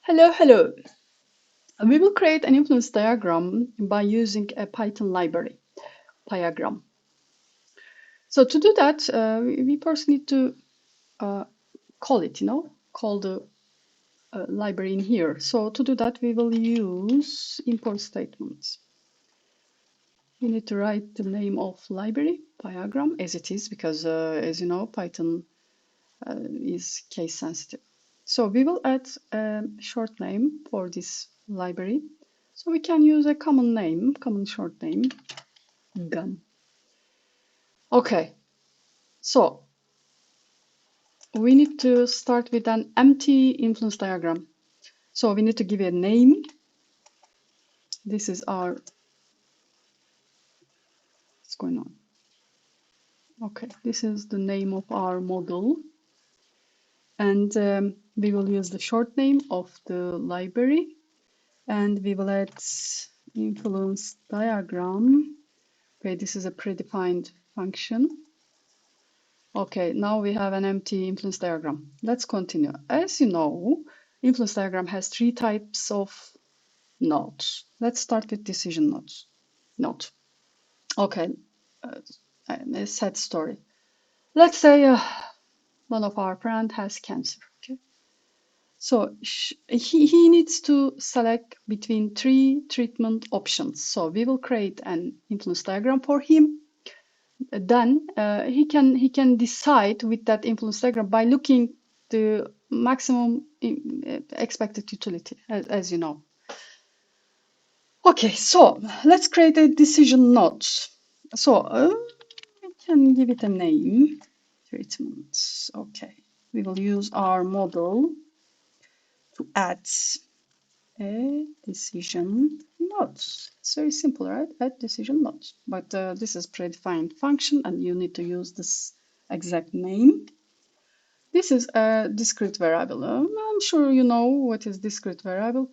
Hello, hello. We will create an influence diagram by using a Python library, PyAgrum. So to do that, we first need to call it, call the library in here. So to do that, we will use import statements. We need to write the name of library, PyAgrum, as it is, because as you know, Python is case sensitive. So we will add a short name for this library. So we can use a common name, common short name, GUM. Okay, so we need to start with an empty influence diagram. So we need to give it a name. This is our, what's going on? Okay, this is the name of our model. And we will use the short name of the library. And we will add influence diagram. Okay, this is a predefined function. Okay, now we have an empty influence diagram. Let's continue. As you know, influence diagram has three types of nodes. Let's start with decision nodes. Node. Okay, a sad story. Let's say one of our friends has cancer. Okay, so he needs to select between three treatment options. So we will create an influence diagram for him. Then he can decide with that influence diagram by looking the maximum expected utility, as you know. Okay, so let's create a decision node. So we can give it a name, treatment. Okay, we will use our model to add a decision node. It's very simple, right? Add decision node. But this is predefined function, and you need to use this exact name. This is a discrete variable. I'm sure you know what is discrete variable.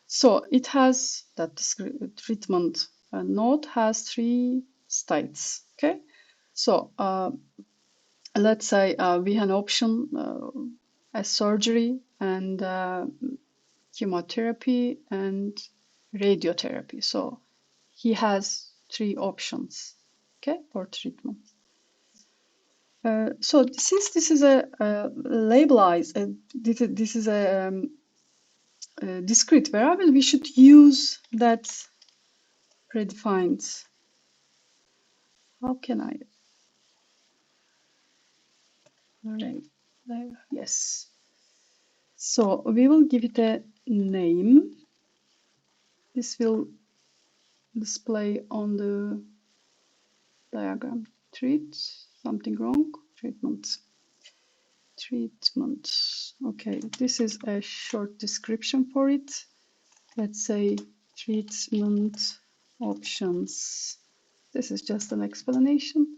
So it has that discrete treatment node has three states. Okay, so let's say we have an option a surgery and chemotherapy and radiotherapy. So he has three options, okay, for treatment. So since this is a labelized, this is a discrete variable, we should use that predefined. How can I? Right. Yes. So we will give it a name. This will display on the diagram. Treat, something wrong, treatment. Okay, this is a short description for it. Let's say treatment options. This is just an explanation.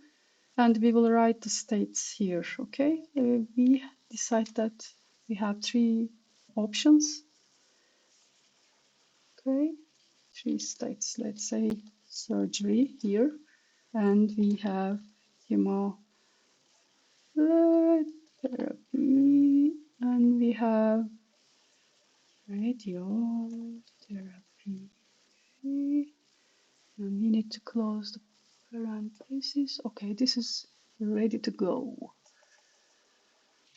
And we will write the states here, okay? We decide that we have three options. Okay, three states. Let's say surgery here. And we have chemotherapy. And we have radiotherapy. Okay. And we need to close the parentheses. Okay, this is ready to go.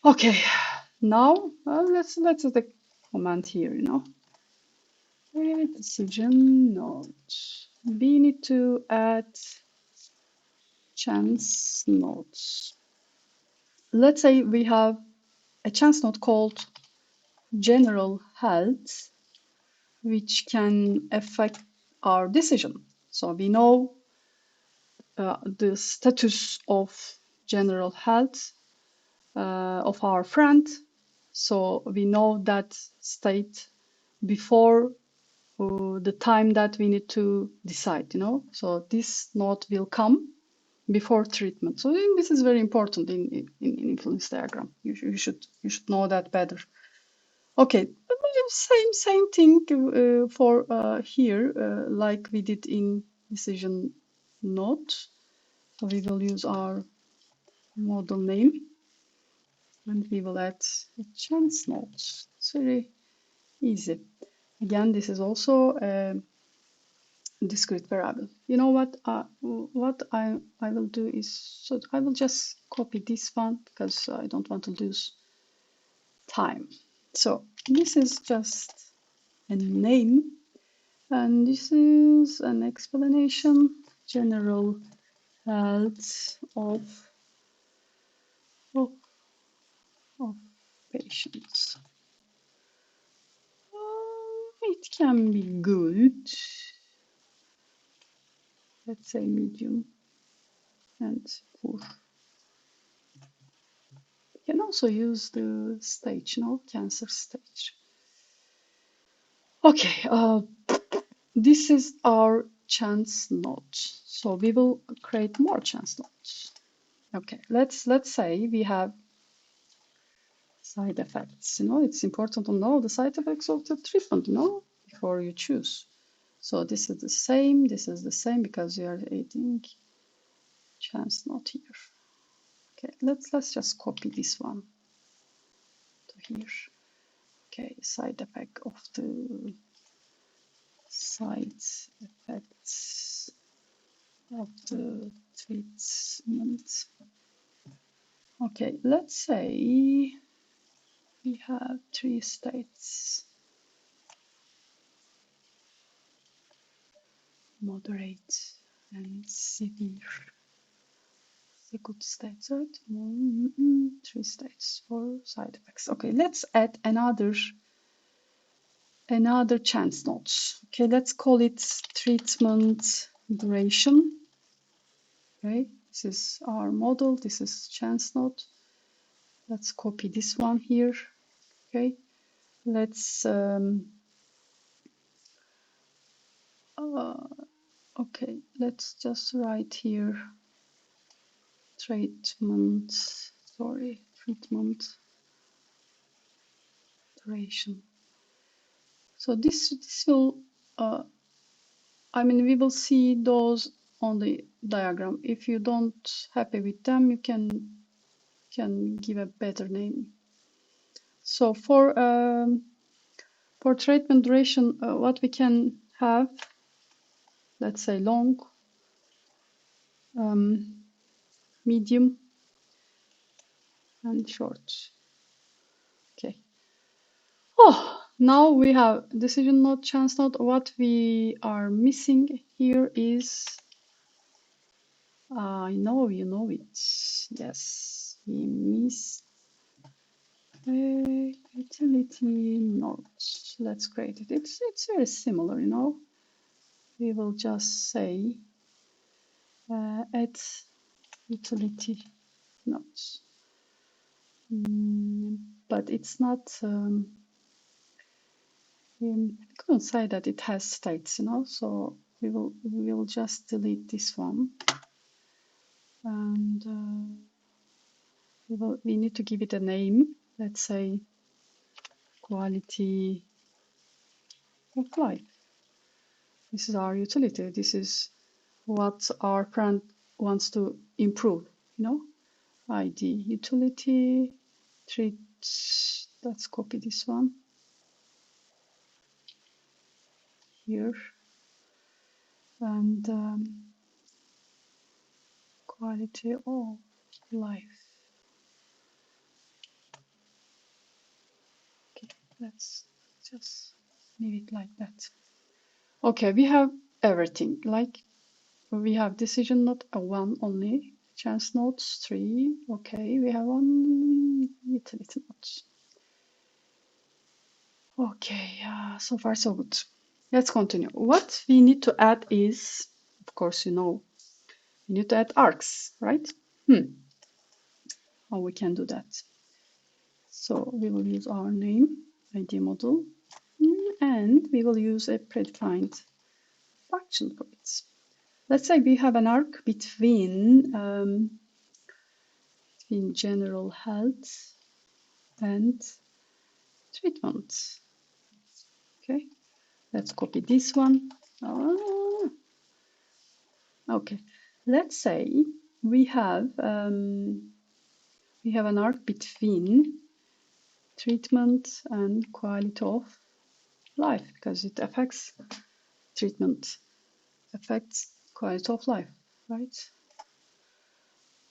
Okay, now let's add the command here, decision node. We need to add chance nodes. Let's say we have a chance node called general health, which can affect our decision. So we know the status of general health of our friend. So we know that state before the time that we need to decide, So this node will come before treatment. So this is very important in influence diagram. You should know that better. Okay, same thing for here, like we did in decision node. So we will use our model name, and we will add a chance node. It's very Easy. Again, this is also a discrete variable. You know what? What I will do is, so I will just copy this one because I don't want to lose time. So this is just a name, and this is an explanation, general health of, of patients. It can be good, let's say medium, and poor. You can also use the stage, no, cancer stage. Okay, this is our chance node. So we will create more chance nodes. Okay, let's say we have side effects. You know, it's important to know the side effects of the treatment, you know, before you choose. So this is the same, this is the same because we are adding chance node here. Okay, let's just copy this one to here. Okay, side effect of the side effects of the treatment. Okay, let's say we have 3 states. Moderate and severe. The good states, right? 3 states for side effects. Okay, let's add another chance nodes. Okay, let's call it treatment duration. Okay, this is our model. This is chance node. Let's copy this one here. Okay, let's okay, let's just write here treatment duration. So this will I mean, we will see those on the diagram. If you don't happy with them, you can give a better name. So for treatment duration, what we can have, let's say long, medium, and short. Okay. Oh, now we have decision node, chance node. What we are missing here is, I know you know it. Yes, we miss utility nodes. Let's create it. It's very similar, you know. We will just say add utility nodes, but it's not. We couldn't say that it has states, you know. So we will just delete this one, and we need to give it a name. Let's say quality of life. This is our utility. This is what our friend wants to improve, you know. ID utility treat. Let's copy this one here, and quality of life. Okay, let's just leave it like that. Okay, we have everything. Like we have decision node, one only, chance nodes 3. Okay, we have one utility nodes. Okay, so far so good. Let's continue. What we need to add is, of course, you know, we need to add arcs, right? How we can do that? So we will use our name, ID model, and we will use a predefined function for it. Let's say we have an arc between general health and treatment. Okay, let's copy this one. Okay, let's say we have an arc between treatment and quality of life because it affects treatment, affects quality of life, right?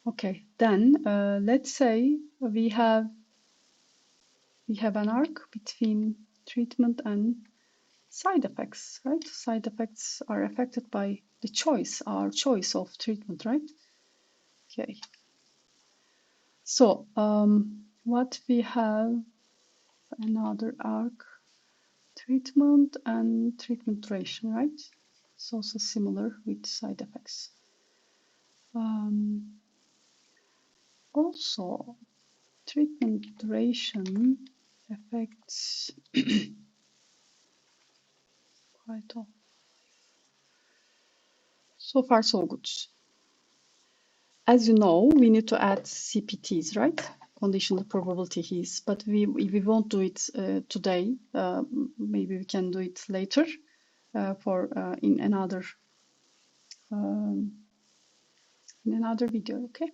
Okay, then let's say we have an arc between treatment and side effects, right? Side effects are affected by the choice, our choice of treatment, right? Okay. So what we have, another arc, treatment and treatment duration, right? It's also similar with side effects. Also, treatment duration affects quite a. So far, so good. As you know, we need to add CPTs, right? Conditional probabilities, but we won't do it today. Maybe we can do it later for in another video. Okay.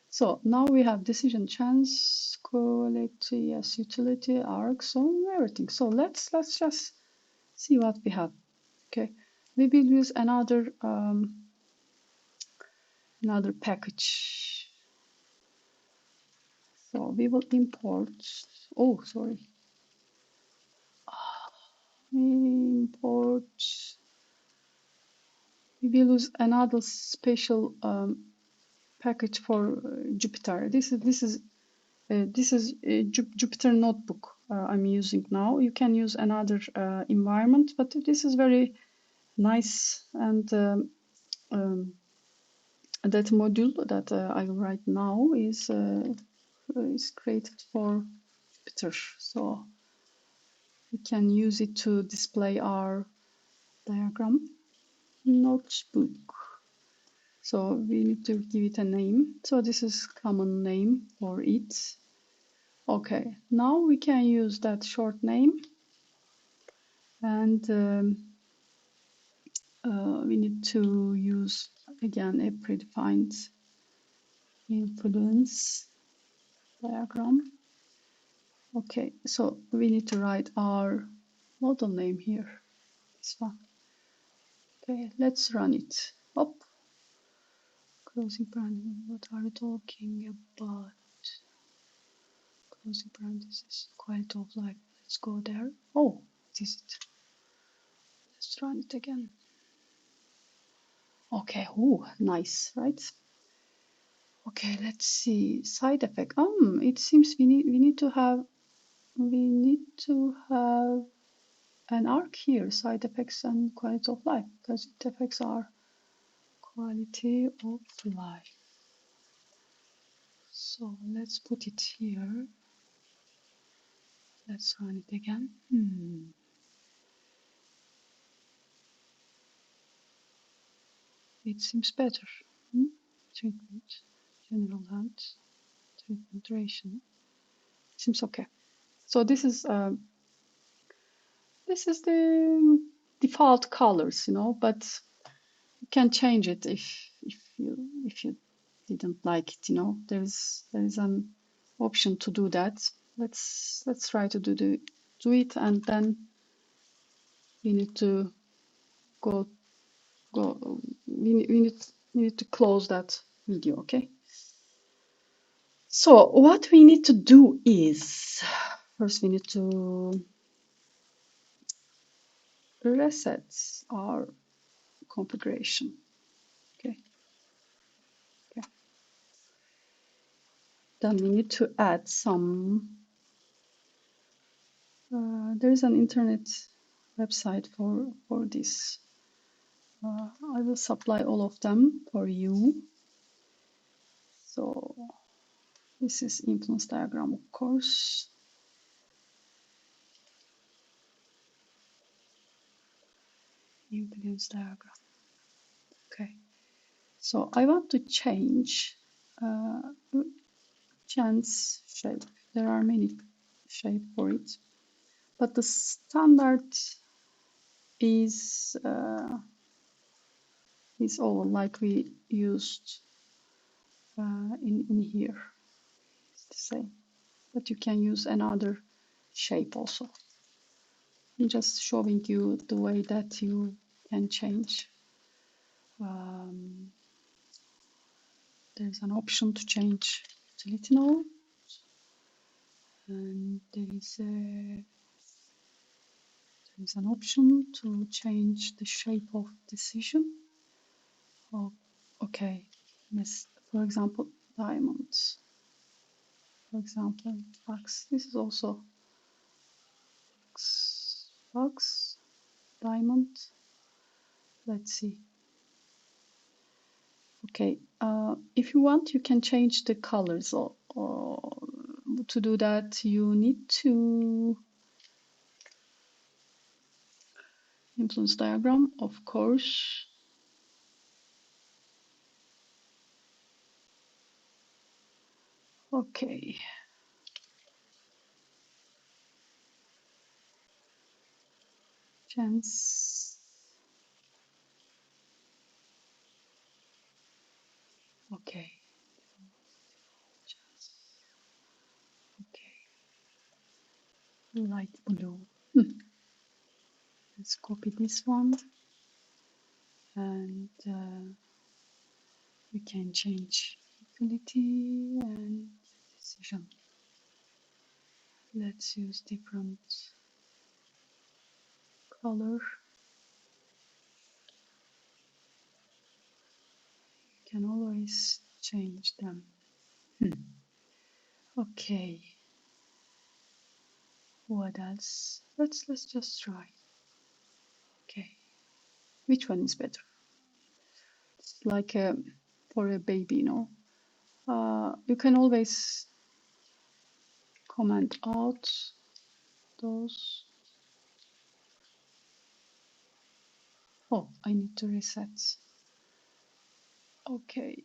So now we have decision chance, quality, yes, utility, arc, so everything. So let's just see what we have. Okay, we will use another package. So we will import. Oh, sorry. Import. We will use another special package for Jupyter. This is Jupyter Notebook I'm using now. You can use another environment, but this is very nice, and that module that I will write now is created for Jupyter. So we can use it to display our diagram notebook. So we need to give it a name. So this is common name for it. Okay, now we can use that short name, and we need to use again a predefined influence diagram. Okay, so we need to write our model name here, this one. Okay, let's run it. Up. Closing parentheses, what are we talking about? Closing parentheses, quality of life. Let's go there. Oh, this is it. Let's run it again. Okay, oh, nice, right? Okay, let's see. Side effect. It seems we need to have an arc here, side effects and quality of life, because it affects our quality of life. So let's put it here. Let's run it again. It seems better. Treatment, general health, treatment duration. It seems okay. So this is the default colors, but you can change it if you didn't like it. There is an option to do that. Let's try to do it, and then we need to go. We need to close that video. Okay. So what we need to do is first we need to reset our configuration. Okay. Then we need to add some. There is an internet website for this. I will supply all of them for you. So this is influence diagram, of course. Influence diagram. Okay. So I want to change chance shape. There are many shapes for it, but the standard is all like we used in here. It's the same, but you can use another shape also. I'm just showing you the way that you can change. There's an option to change utility node, and there's an option to change the shape of decision. Oh, okay, yes, for example, diamonds. For example, bugs. This is also bugs, diamond. Let's see. Okay, if you want, you can change the colors. Or to do that, you need to influence diagram, of course. Okay. Chance. Okay. Okay. Light blue. Let's copy this one, and we can change utility and decision. Let's use different color. You can always change them. Okay. What else? Let's just try. Okay. Which one is better? It's like for a baby, you know. You can always comment out those. Oh, I need to reset. Okay.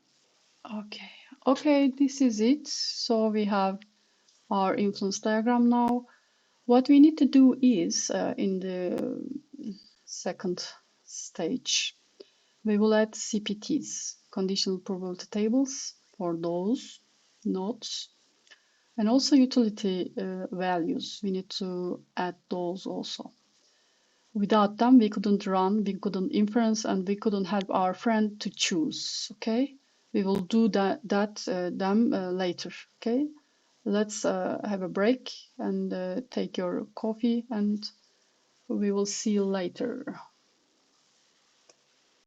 Okay. Okay, this is it. So we have our influence diagram now. What we need to do is in the second stage, we will add CPTs, conditional probability tables, for those nodes, and also utility values. We need to add those also. Without them, we couldn't run, we couldn't inference, and we couldn't help our friend to choose. Okay, we will do them later. Okay, let's have a break and take your coffee, and we will see you later.